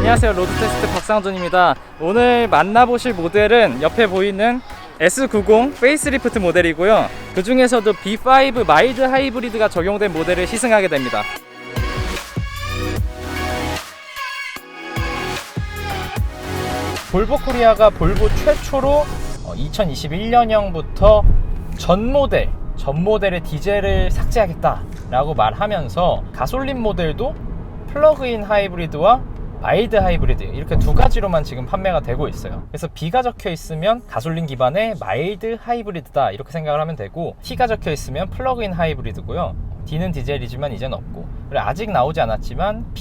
안녕하세요, 로드테스트 박상준입니다. 오늘 만나보실 모델은 옆에 보이는 S90 페이스리프트 모델이고요. 그 중에서도 B5 마일드 하이브리드가 적용된 모델을 시승하게 됩니다. 볼보 코리아가 볼보 최초로 2021년형부터 전 모델의 디젤을 삭제하겠다라고 말하면서 가솔린 모델도 플러그인 하이브리드와 마일드 하이브리드 이렇게 두 가지로만 지금 판매가 되고 있어요. 그래서 B가 적혀 있으면 가솔린 기반의 마일드 하이브리드다 이렇게 생각을 하면 되고, T가 적혀 있으면 플러그인 하이브리드고요. D는 디젤이지만 이젠 없고, 그리고 아직 나오지 않았지만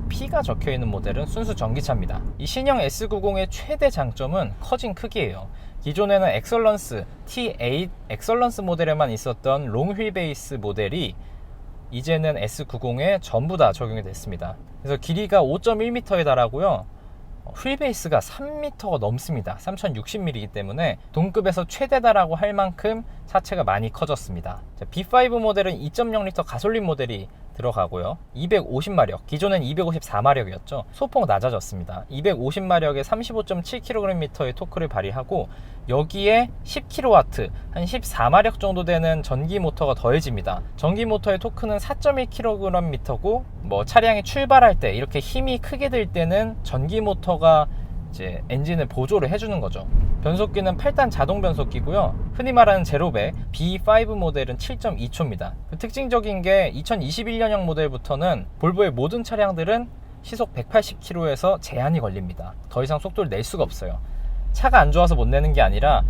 P가 적혀 있는 모델은 순수 전기차입니다. 이 신형 S90의 최대 장점은 커진 크기예요. 기존에는 엑설런스 T8 엑설런스 모델에만 있었던 롱 휠베이스 모델이 이제는 S90에 전부 다 적용이 됐습니다. 그래서 길이가 5.1m에 달하고요. 휠베이스가 3m가 넘습니다. 3060mm이기 때문에 동급에서 최대다라고 할 만큼 차체가 많이 커졌습니다. B5 모델은 2.0L 가솔린 모델이 들어가고요. 250마력, 기존엔 254마력이었죠. 소폭 낮아졌습니다. 250마력에 35.7kgm의 토크를 발휘하고, 여기에 10kW, 한 14마력 정도 되는 전기 모터가 더해집니다. 전기 모터의 토크는 4.1kgm고, 차량이 출발할 때 이렇게 힘이 크게 들 때는 전기 모터가 이제 엔진을 보조를 해주는 거죠. 변속기는 8단 자동 변속기고요. 흔히 말하는 제로백 B5 모델은 7.2초입니다. 특징적인 게 2021년형 모델부터는 볼보의 모든 차량들은 시속 180km에서 제한이 걸립니다. 더 이상 속도를 낼 수가 없어요. 차가 안 좋아서 못 내는 게 아니라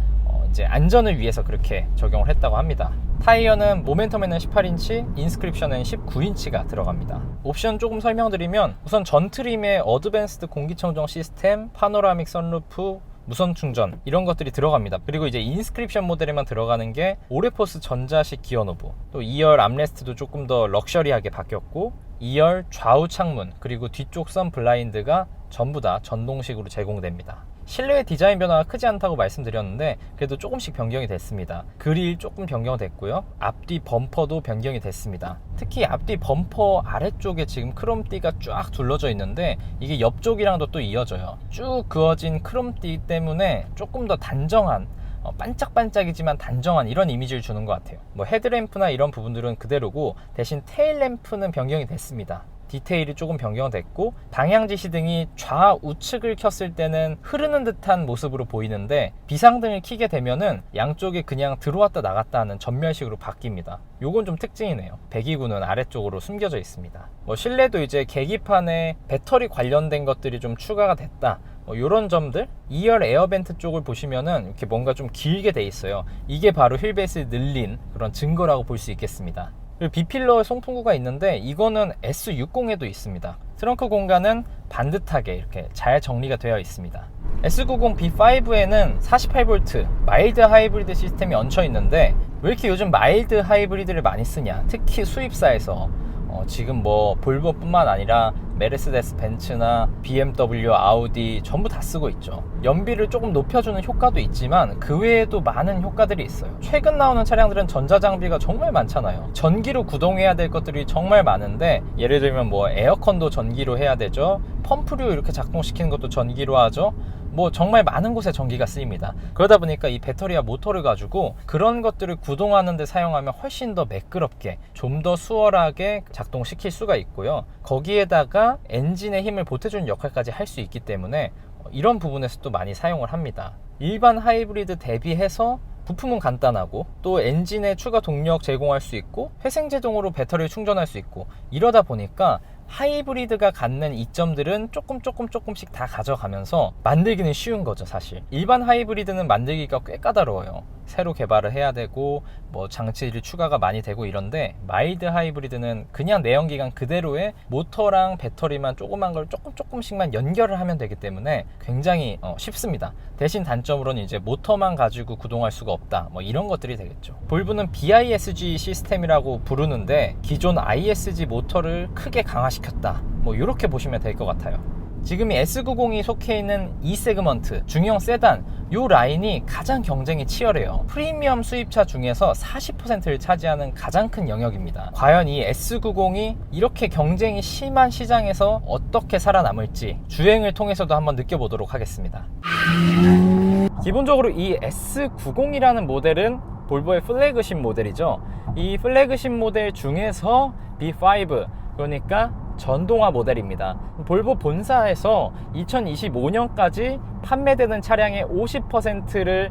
이제 안전을 위해서 그렇게 적용을 했다고 합니다. 타이어는 모멘텀에는 18인치, 인스크립션에는 19인치가 들어갑니다. 옵션 조금 설명드리면, 우선 전 트림에 어드밴스드 공기청정 시스템, 파노라믹 선루프, 무선 충전 이런 것들이 들어갑니다. 그리고 이제 인스크립션 모델에만 들어가는 게 오레포스 전자식 기어 노브, 또 2열 암레스트도 조금 더 럭셔리하게 바뀌었고, 2열 좌우 창문 그리고 뒤쪽 선 블라인드가 전부 다 전동식으로 제공됩니다. 실내의 디자인 변화가 크지 않다고 말씀드렸는데 그래도 조금씩 변경이 됐습니다. 그릴 조금 변경됐고요. 앞뒤 범퍼도 변경이 됐습니다. 특히 앞뒤 범퍼 아래쪽에 지금 크롬띠가 쫙 둘러져 있는데 이게 옆쪽이랑도 또 이어져요. 쭉 그어진 크롬띠 때문에 조금 더 단정한, 반짝반짝이지만 단정한 이런 이미지를 주는 것 같아요. 헤드램프나 이런 부분들은 그대로고, 대신 테일램프는 변경이 됐습니다. 디테일이 조금 변경됐고, 방향지시등이 좌우측을 켰을 때는 흐르는 듯한 모습으로 보이는데 비상등을 켜게 되면은 양쪽에 그냥 들어왔다 나갔다 하는 전멸식으로 바뀝니다. 요건 좀 특징이네요. 배기구는 아래쪽으로 숨겨져 있습니다. 실내도 이제 계기판에 배터리 관련된 것들이 좀 추가가 됐다, 요런 점들. 2열 에어벤트 쪽을 보시면은 이렇게 뭔가 좀 길게 돼 있어요. 이게 바로 휠베이스를 늘린 그런 증거라고 볼 수 있겠습니다. 그리고 B필러 송풍구가 있는데 이거는 S60에도 있습니다. 트렁크 공간은 반듯하게 이렇게 잘 정리가 되어 있습니다. S90 B5에는 48V 마일드 하이브리드 시스템이 얹혀 있는데, 왜 이렇게 요즘 마일드 하이브리드를 많이 쓰냐, 특히 수입사에서 지금 볼보뿐만 아니라 메르세데스 벤츠나 BMW, 아우디 전부 다 쓰고 있죠. 연비를 조금 높여주는 효과도 있지만 그 외에도 많은 효과들이 있어요. 최근 나오는 차량들은 전자장비가 정말 많잖아요. 전기로 구동해야 될 것들이 정말 많은데, 예를 들면 에어컨도 전기로 해야 되죠. 펌프류 이렇게 작동시키는 것도 전기로 하죠. 정말 많은 곳에 전기가 쓰입니다. 그러다 보니까 이 배터리와 모터를 가지고 그런 것들을 구동하는 데 사용하면 훨씬 더 매끄럽게, 좀 더 수월하게 작동시킬 수가 있고요. 거기에다가 엔진의 힘을 보태주는 역할까지 할 수 있기 때문에 이런 부분에서 또 많이 사용을 합니다. 일반 하이브리드 대비해서 부품은 간단하고, 또 엔진에 추가 동력 제공할 수 있고, 회생제동으로 배터리를 충전할 수 있고, 이러다 보니까 하이브리드가 갖는 이점들은 조금씩 다 가져가면서 만들기는 쉬운 거죠. 사실 일반 하이브리드는 만들기가 꽤 까다로워요. 새로 개발을 해야 되고 장치들이 추가가 많이 되고 이런데, 마일드 하이브리드는 그냥 내연기관 그대로의 모터랑 배터리만 조그만 걸 조금씩만 연결을 하면 되기 때문에 굉장히 쉽습니다. 대신 단점으로는 이제 모터만 가지고 구동할 수가 없다, 이런 것들이 되겠죠. 볼보는 BISG 시스템이라고 부르는데 기존 ISG 모터를 크게 강화시켰다, 이렇게 보시면 될 것 같아요. 지금 이 S90이 속해 있는 E 세그먼트 중형 세단 요 라인이 가장 경쟁이 치열해요. 프리미엄 수입차 중에서 40%를 차지하는 가장 큰 영역입니다. 과연 이 S90이 이렇게 경쟁이 심한 시장에서 어떻게 살아남을지 주행을 통해서도 한번 느껴보도록 하겠습니다. 기본적으로 이 S90이라는 모델은 볼보의 플래그십 모델이죠. 이 플래그십 모델 중에서 B5, 그러니까 전동화 모델입니다. 볼보 본사에서 2025년까지 판매되는 차량의 50%를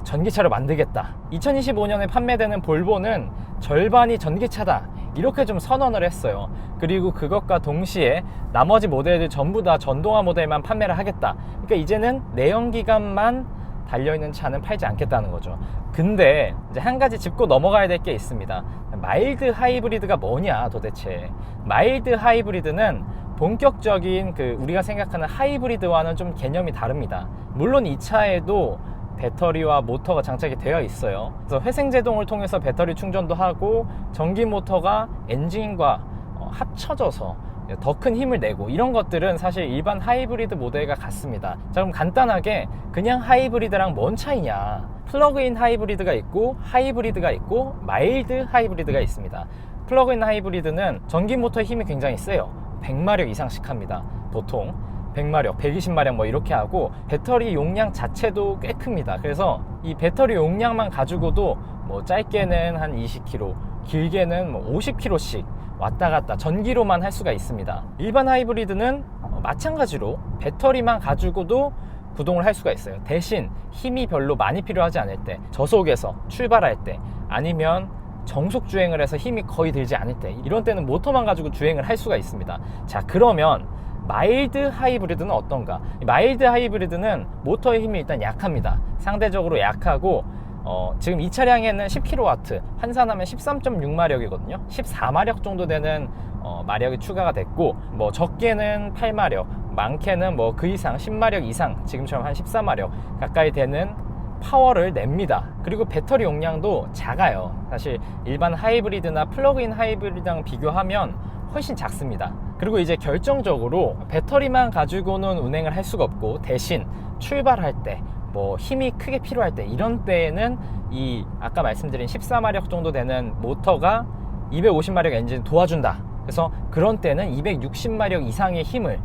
전기차로 만들겠다. 2025년에 판매되는 볼보는 절반이 전기차다. 이렇게 좀 선언을 했어요. 그리고 그것과 동시에 나머지 모델들 전부 다 전동화 모델만 판매를 하겠다. 그러니까 이제는 내연기관만 달려있는 차는 팔지 않겠다는 거죠. 근데 이제 한 가지 짚고 넘어가야 될 게 있습니다. 마일드 하이브리드가 뭐냐 도대체. 마일드 하이브리드는 본격적인 우리가 생각하는 하이브리드와는 좀 개념이 다릅니다. 물론 이 차에도 배터리와 모터가 장착이 되어 있어요. 그래서 회생제동을 통해서 배터리 충전도 하고 전기 모터가 엔진과 합쳐져서 더 큰 힘을 내고 이런 것들은 사실 일반 하이브리드 모델과 같습니다. 자, 그럼 간단하게 그냥 하이브리드랑 뭔 차이냐. 플러그인 하이브리드가 있고 하이브리드가 있고 마일드 하이브리드가 있습니다. 플러그인 하이브리드는 전기 모터의 힘이 굉장히 세요. 100마력 이상씩 합니다. 보통 100마력, 120마력 뭐 이렇게 하고 배터리 용량 자체도 꽤 큽니다. 그래서 이 배터리 용량만 가지고도 뭐 짧게는 한 20km, 길게는 뭐 50km씩 왔다 갔다 전기로만 할 수가 있습니다. 일반 하이브리드는 마찬가지로 배터리만 가지고도 구동을 할 수가 있어요. 대신 힘이 별로 많이 필요하지 않을 때, 저속에서 출발할 때, 아니면 정속 주행을 해서 힘이 거의 들지 않을 때, 이런 때는 모터만 가지고 주행을 할 수가 있습니다. 자, 그러면 마일드 하이브리드는 어떤가? 마일드 하이브리드는 모터의 힘이 일단 약합니다. 상대적으로 약하고 지금 이 차량에는 10kW, 환산하면 13.6마력이거든요. 14마력 정도 되는 마력이 추가가 됐고, 뭐 적게는 8마력, 많게는 뭐 그 이상 10마력 이상, 지금처럼 한 14마력 가까이 되는 파워를 냅니다. 그리고 배터리 용량도 작아요. 사실 일반 하이브리드나 플러그인 하이브리드랑 비교하면 훨씬 작습니다. 그리고 이제 결정적으로 배터리만 가지고는 운행을 할 수가 없고, 대신 출발할 때 뭐 힘이 크게 필요할 때, 이런 때에는 이 아까 말씀드린 14마력 정도 되는 모터가 250마력 엔진을 도와준다. 그래서 그런 때는 260마력 이상의 힘을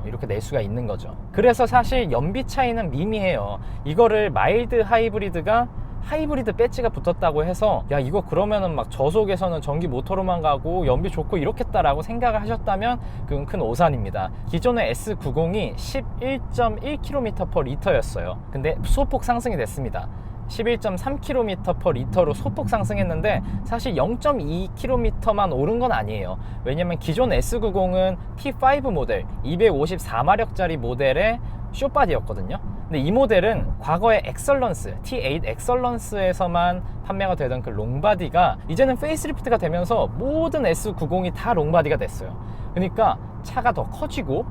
이렇게 낼 수가 있는 거죠. 그래서 사실 연비 차이는 미미해요. 이거를 마일드 하이브리드가 하이브리드 배지가 붙었다고 해서 야, 이거 그러면은 막 저속에서는 전기 모터로만 가고 연비 좋고 이렇겠다라고 생각을 하셨다면 그건 큰 오산입니다. 기존의 S90이 11.1km/L였어요. 근데 소폭 상승이 됐습니다. 11.3km/L로 소폭 상승했는데 사실 0.2km만 오른 건 아니에요. 왜냐면 기존 S90은 T5 모델 254마력짜리 모델의 쇼바디였거든요. 근데 이 모델은 과거의 엑설런스, T8 엑설런스에서만 판매가 되던 그 롱바디가 이제는 페이스리프트가 되면서 모든 S90이 다 롱바디가 됐어요. 그러니까 차가 더 커지고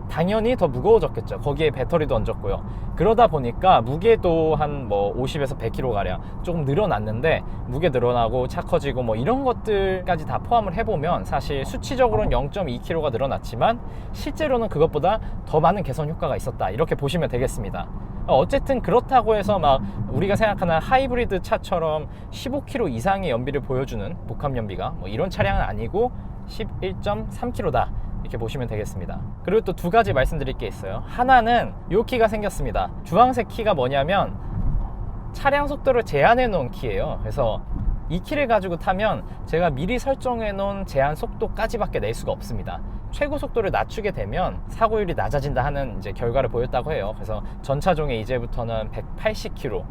당연히 더 무거워졌겠죠. 거기에 배터리도 얹었고요. 그러다 보니까 무게도 한 뭐 50에서 100kg 가량 조금 늘어났는데, 무게 늘어나고 차 커지고 뭐 이런 것들까지 다 포함을 해보면 사실 수치적으로는 0.2kg가 늘어났지만 실제로는 그것보다 더 많은 개선 효과가 있었다, 이렇게 보시면 되겠습니다. 어쨌든 그렇다고 해서 막 우리가 생각하는 하이브리드 차처럼 15km 이상의 연비를 보여주는 복합 연비가 뭐 이런 차량은 아니고 11.3km다, 이렇게 보시면 되겠습니다. 그리고 또 두 가지 말씀드릴 게 있어요. 하나는 요 키가 생겼습니다. 주황색 키가 뭐냐면 차량 속도를 제한해 놓은 키예요. 그래서 이 키를 가지고 타면 제가 미리 설정해 놓은 제한 속도까지밖에 낼 수가 없습니다. 최고 속도를 낮추게 되면 사고율이 낮아진다 하는 이제 결과를 보였다고 해요. 그래서 전차종에 이제부터는 180km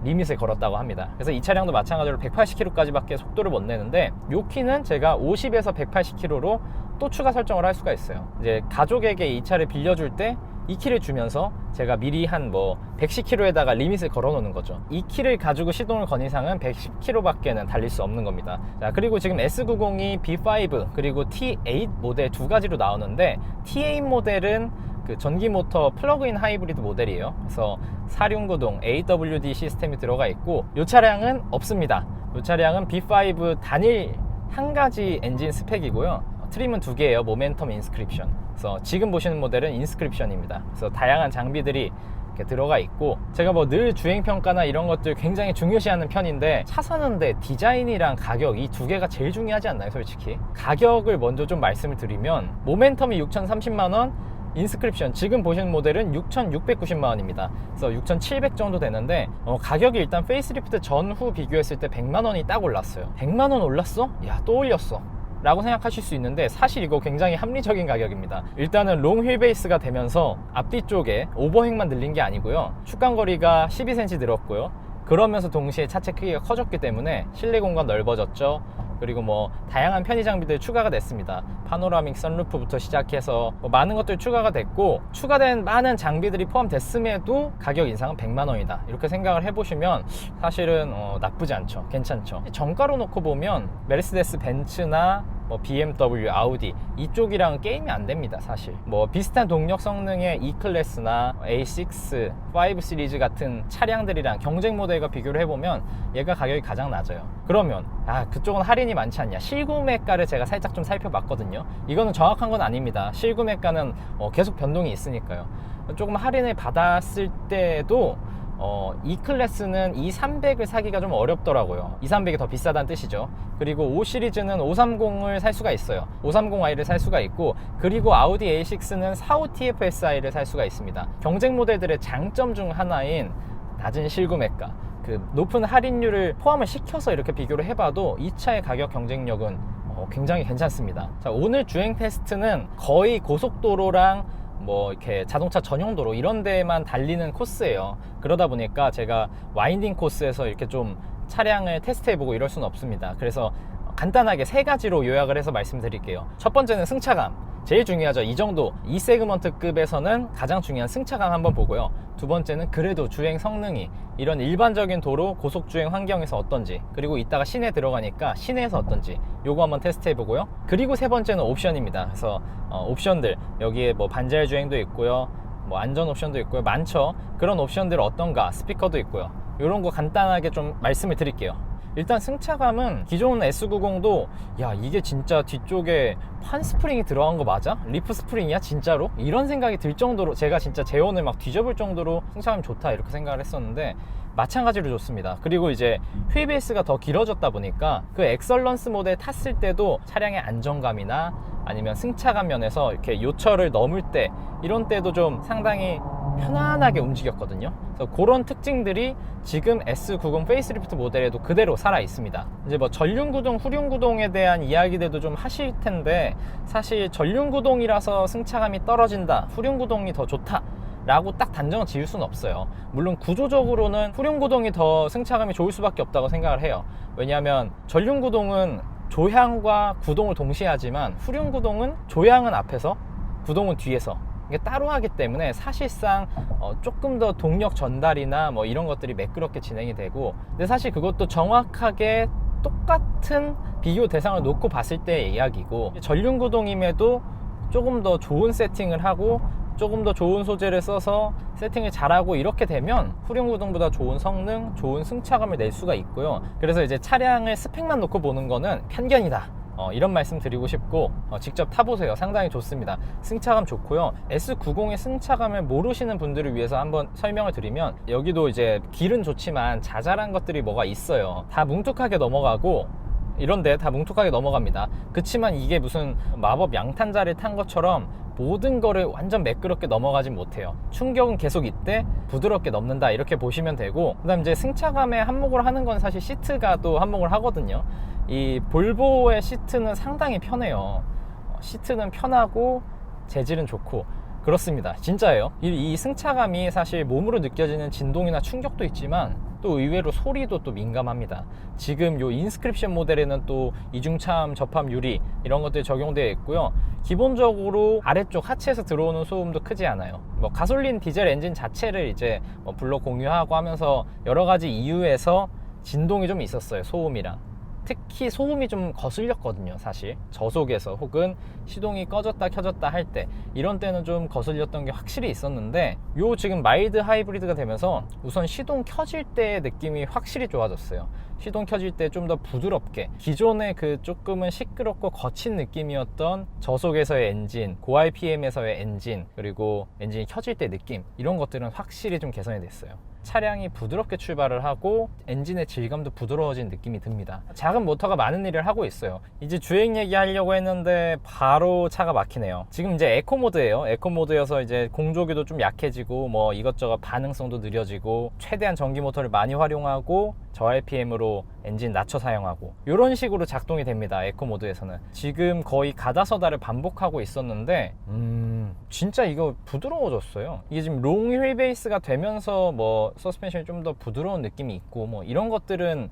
리밋을 걸었다고 합니다. 그래서 이 차량도 마찬가지로 180km까지밖에 속도를 못 내는데, 요 키는 제가 50에서 180km로 또 추가 설정을 할 수가 있어요. 이제 가족에게 이 차를 빌려줄 때 이 키를 주면서 제가 미리 한 뭐 110km에다가 리밋을 걸어 놓는 거죠. 이 키를 가지고 시동을 건 이상은 110km밖에는 달릴 수 없는 겁니다. 자, 그리고 지금 S90이 B5 그리고 T8 모델 두 가지로 나오는데, T8 모델은 그 전기 모터 플러그인 하이브리드 모델이에요. 그래서 사륜구동 AWD 시스템이 들어가 있고, 이 차량은 없습니다. 이 차량은 B5 단일 한 가지 엔진 스펙이고요. 트림은 두 개예요. 모멘텀 인스크립션. 그래서 지금 보시는 모델은 인스크립션입니다. 그래서 다양한 장비들이 이렇게 들어가 있고, 제가 뭐 늘 주행평가나 이런 것들 굉장히 중요시하는 편인데, 차 사는데 디자인이랑 가격 이 두 개가 제일 중요하지 않나요? 솔직히 가격을 먼저 좀 말씀을 드리면, 모멘텀이 6,030만원, 인스크립션 지금 보시는 모델은 6,690만원입니다. 그래서 6,700 정도 되는데, 가격이 일단 페이스리프트 전후 비교했을 때 100만원이 딱 올랐어요. 100만원 올랐어? 야, 또 올렸어 라고 생각하실 수 있는데, 사실 이거 굉장히 합리적인 가격입니다. 일단은 롱 휠베이스가 되면서 앞뒤 쪽에 오버행만 늘린 게 아니고요, 축간거리가 12cm 늘었고요, 그러면서 동시에 차체 크기가 커졌기 때문에 실내 공간 넓어졌죠. 그리고 뭐 다양한 편의 장비들 추가가 됐습니다. 파노라믹 선루프부터 시작해서 뭐 많은 것들이 추가가 됐고, 추가된 많은 장비들이 포함됐음에도 가격 인상은 100만원이다 이렇게 생각을 해보시면 사실은 나쁘지 않죠. 괜찮죠. 정가로 놓고 보면 메르세데스 벤츠나 뭐 BMW, 아우디 이쪽이랑 게임이 안 됩니다. 사실 뭐 비슷한 동력 성능의 E클래스나 A6, 5 시리즈 같은 차량들이랑 경쟁 모델과 비교를 해보면 얘가 가격이 가장 낮아요. 그러면 그쪽은 할인이 많지 않냐, 실구매가를 제가 살짝 좀 살펴봤거든요. 이거는 정확한 건 아닙니다. 실구매가는 계속 변동이 있으니까요. 조금 할인을 받았을 때도 E클래스는 E300을 사기가 좀 어렵더라고요. E300이 더 비싸다는 뜻이죠. 그리고 5 시리즈는 530을 살 수가 있어요. 530i를 살 수가 있고, 그리고 아우디 A6는 45 TFSI를 살 수가 있습니다. 경쟁 모델들의 장점 중 하나인 낮은 실구매가, 그 높은 할인율을 포함을 시켜서 이렇게 비교를 해봐도 이 차의 가격 경쟁력은 굉장히 괜찮습니다. 자, 오늘 주행 테스트는 거의 고속도로랑 뭐 이렇게 자동차 전용도로 이런 데만 달리는 코스예요. 그러다 보니까 제가 와인딩 코스에서 이렇게 좀 차량을 테스트해보고 이럴 수는 없습니다. 그래서 간단하게 세 가지로 요약을 해서 말씀드릴게요. 첫 번째는 승차감, 제일 중요하죠. 이 정도 E 세그먼트급에서는 가장 중요한 승차감 한번 보고요. 두 번째는 그래도 주행 성능이 이런 일반적인 도로 고속주행 환경에서 어떤지, 그리고 이따가 시내 들어가니까 시내에서 어떤지 요거 한번 테스트 해보고요. 그리고 세 번째는 옵션입니다. 그래서 옵션들, 여기에 뭐 반자율 주행도 있고요, 뭐 안전 옵션도 있고요, 많죠. 그런 옵션들 어떤가, 스피커도 있고요. 요런 거 간단하게 좀 말씀을 드릴게요. 일단 승차감은 기존 S90도 야, 이게 진짜 뒤쪽에 판 스프링이 들어간 거 맞아? 리프 스프링이야 진짜로? 이런 생각이 들 정도로, 제가 진짜 제온을 막 뒤져볼 정도로 승차감이 좋다 이렇게 생각을 했었는데, 마찬가지로 좋습니다. 그리고 이제 휠베이스가 더 길어졌다 보니까 그 엑설런스 모델 탔을 때도 차량의 안정감이나 아니면 승차감 면에서 이렇게 요철을 넘을 때, 이런 때도 좀 상당히 편안하게 움직였거든요. 그래서 그런 특징들이 지금 S90 페이스리프트 모델에도 그대로 살아 있습니다. 이제 뭐 전륜구동, 후륜구동에 대한 이야기들도 좀 하실 텐데, 사실 전륜구동이라서 승차감이 떨어진다, 후륜구동이 더 좋다 라고 딱 단정을 지을 수는 없어요. 물론 구조적으로는 후륜구동이 더 승차감이 좋을 수밖에 없다고 생각을 해요. 왜냐하면 전륜구동은 조향과 구동을 동시에 하지만, 후륜구동은 조향은 앞에서 구동은 뒤에서 이게 따로 하기 때문에 사실상 조금 더 동력 전달이나 뭐 이런 것들이 매끄럽게 진행이 되고, 근데 사실 그것도 정확하게 똑같은 비교 대상을 놓고 봤을 때의 이야기고, 전륜구동임에도 조금 더 좋은 세팅을 하고 조금 더 좋은 소재를 써서 세팅을 잘하고 이렇게 되면 후륜구동보다 좋은 성능, 좋은 승차감을 낼 수가 있고요. 그래서 이제 차량을 스펙만 놓고 보는 거는 편견이다, 이런 말씀 드리고 싶고, 직접 타보세요. 상당히 좋습니다. 승차감 좋고요. S90의 승차감을 모르시는 분들을 위해서 한번 설명을 드리면, 여기도 이제 길은 좋지만 자잘한 것들이 뭐가 있어요. 다 뭉툭하게 넘어가고, 이런데 다 뭉툭하게 넘어갑니다. 그치만 이게 무슨 마법 양탄자를 탄 것처럼 모든 거를 완전 매끄럽게 넘어가진 못해요. 충격은 계속 있대, 부드럽게 넘는다 이렇게 보시면 되고, 그 다음 이제 승차감에 한몫을 하는 건 사실 시트가 또 한몫을 하거든요. 이 볼보의 시트는 상당히 편해요. 시트는 편하고 재질은 좋고 그렇습니다. 진짜예요. 이 승차감이 사실 몸으로 느껴지는 진동이나 충격도 있지만 또 의외로 소리도 또 민감합니다. 지금 요 인스크립션 모델에는 또 이중차음 접합 유리 이런 것들이 적용되어 있고요. 기본적으로 아래쪽 하체에서 들어오는 소음도 크지 않아요. 뭐 가솔린 디젤 엔진 자체를 이제 블록 공유하고 하면서 여러 가지 이유에서 진동이 좀 있었어요. 소음이랑. 특히 소음이 좀 거슬렸거든요. 사실 저속에서 혹은 시동이 꺼졌다 켜졌다 할 때, 이런 때는 좀 거슬렸던 게 확실히 있었는데, 요 지금 마일드 하이브리드가 되면서 우선 시동 켜질 때의 느낌이 확실히 좋아졌어요. 시동 켜질 때 좀 더 부드럽게, 기존의 그 조금은 시끄럽고 거친 느낌이었던 저속에서의 엔진, 고RPM에서의 엔진, 그리고 엔진이 켜질 때 느낌, 이런 것들은 확실히 좀 개선이 됐어요. 차량이 부드럽게 출발을 하고 엔진의 질감도 부드러워진 느낌이 듭니다. 작은 모터가 많은 일을 하고 있어요. 이제 주행 얘기하려고 했는데 바로 차가 막히네요. 지금 이제 에코 모드예요. 에코 모드여서 이제 공조기도 좀 약해지고 뭐 이것저것 반응성도 느려지고, 최대한 전기 모터를 많이 활용하고 저RPM으로 엔진 낮춰 사용하고, 이런 식으로 작동이 됩니다. 에코 모드에서는. 지금 거의 가다서다를 반복하고 있었는데 진짜 이거 부드러워졌어요. 이게 지금 롱 휠베이스가 되면서 뭐 서스펜션이 좀 더 부드러운 느낌이 있고, 뭐 이런 것들은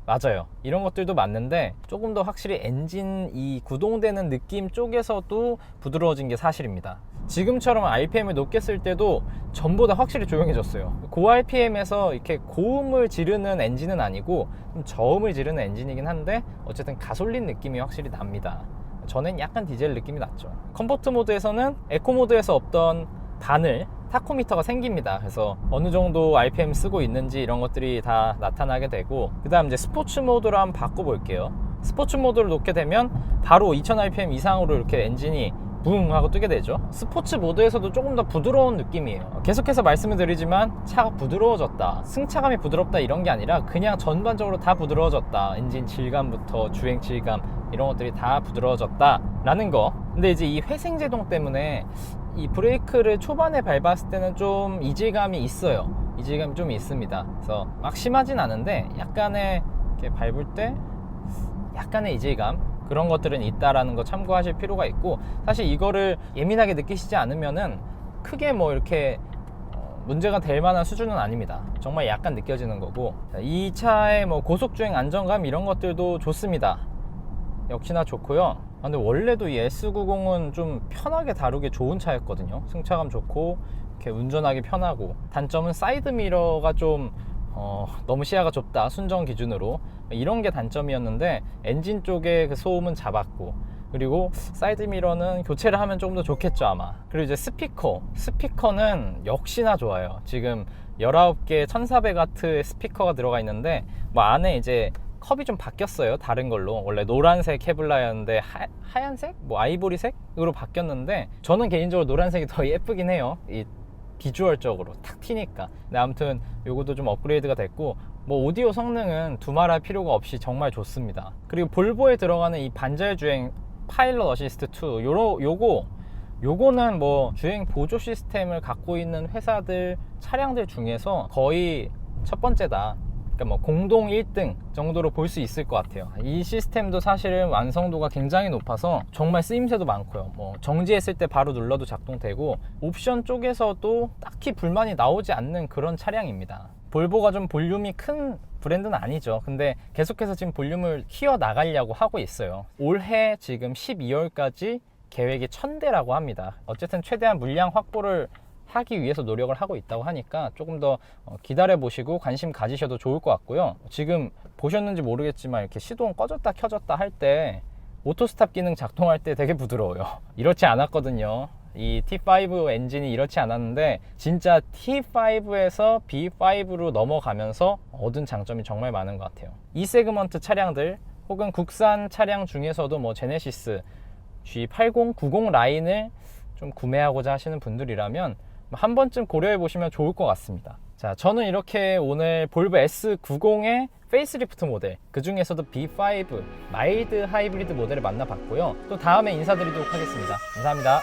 맞아요. 이런 것들도 맞는데, 조금 더 확실히 엔진 이 구동되는 느낌 쪽에서도 부드러워진 게 사실입니다. 지금처럼 RPM을 높게 쓸 때도 전보다 확실히 조용해졌어요. 고RPM에서 이렇게 고음을 지르는 엔진은 아니고 좀 저음을 지르는 엔진이긴 한데, 어쨌든 가솔린 느낌이 확실히 납니다. 전엔 약간 디젤 느낌이 났죠. 컴포트 모드에서는 에코 모드에서 없던 바늘 타코미터가 생깁니다. 그래서 어느 정도 RPM 쓰고 있는지 이런 것들이 다 나타나게 되고, 그 다음 이제 스포츠 모드로 한번 바꿔볼게요. 스포츠 모드를 놓게 되면 바로 2000rpm 이상으로 이렇게 엔진이 붕 하고 뜨게 되죠. 스포츠 모드에서도 조금 더 부드러운 느낌이에요. 계속해서 말씀을 드리지만 차가 부드러워졌다, 승차감이 부드럽다 이런 게 아니라 그냥 전반적으로 다 부드러워졌다. 엔진 질감부터 주행 질감 이런 것들이 다 부드러워졌다 라는 거. 근데 이제 이 회생 제동 때문에 이 브레이크를 초반에 밟았을 때는 좀 이질감이 있어요. 이질감이 좀 있습니다. 그래서 막 심하진 않은데 약간의 이렇게 밟을 때 약간의 이질감, 그런 것들은 있다라는 거 참고하실 필요가 있고, 사실 이거를 예민하게 느끼시지 않으면은 크게 뭐 이렇게 문제가 될 만한 수준은 아닙니다. 정말 약간 느껴지는 거고, 이 차의 뭐 고속주행 안정감 이런 것들도 좋습니다. 역시나 좋고요. 근데 원래도 이 S90은 좀 편하게 다루기 좋은 차였거든요. 승차감 좋고 이렇게 운전하기 편하고, 단점은 사이드 미러가 좀 너무 시야가 좁다, 순정 기준으로. 이런 게 단점이었는데, 엔진 쪽에 그 소음은 잡았고, 그리고 사이드 미러는 교체를 하면 조금 더 좋겠죠 아마. 그리고 이제 스피커는 역시나 좋아요. 지금 19개 1400W의 스피커가 들어가 있는데, 뭐 안에 이제 컵이 좀 바뀌었어요. 다른 걸로. 원래 노란색 케블라였는데 하얀색? 뭐 아이보리색으로 바뀌었는데, 저는 개인적으로 노란색이 더 예쁘긴 해요. 이 비주얼적으로 탁 튀니까. 근데 아무튼 요것도 좀 업그레이드가 됐고, 뭐 오디오 성능은 두말할 필요가 없이 정말 좋습니다. 그리고 볼보에 들어가는 이 반절 주행 파일럿 어시스트 2, 요거는 뭐 주행 보조 시스템을 갖고 있는 회사들 차량들 중에서 거의 첫 번째다. 그러니까 뭐 공동 1등 정도로 볼 수 있을 것 같아요. 이 시스템도 사실은 완성도가 굉장히 높아서 정말 쓰임새도 많고요. 뭐 정지했을 때 바로 눌러도 작동되고, 옵션 쪽에서도 딱히 불만이 나오지 않는 그런 차량입니다. 볼보가 좀 볼륨이 큰 브랜드는 아니죠. 근데 계속해서 지금 볼륨을 키워 나가려고 하고 있어요. 올해 지금 12월까지 계획이 1000대라고 합니다. 어쨌든 최대한 물량 확보를 하기 위해서 노력을 하고 있다고 하니까 조금 더 기다려 보시고 관심 가지셔도 좋을 것 같고요. 지금 보셨는지 모르겠지만 이렇게 시동 꺼졌다 켜졌다 할 때 오토 스탑 기능 작동할 때 되게 부드러워요. 이렇지 않았거든요. 이 T5 엔진이 이렇지 않았는데, 진짜 T5에서 B5로 넘어가면서 얻은 장점이 정말 많은 것 같아요. 이 세그먼트 차량들 혹은 국산 차량 중에서도 뭐 제네시스 G80, 90 라인을 좀 구매하고자 하시는 분들이라면 한 번쯤 고려해 보시면 좋을 것 같습니다. 자, 저는 이렇게 오늘 볼보 S90의 페이스리프트 모델, 그 중에서도 B5 마일드 하이브리드 모델을 만나봤고요. 또 다음에 인사드리도록 하겠습니다. 감사합니다.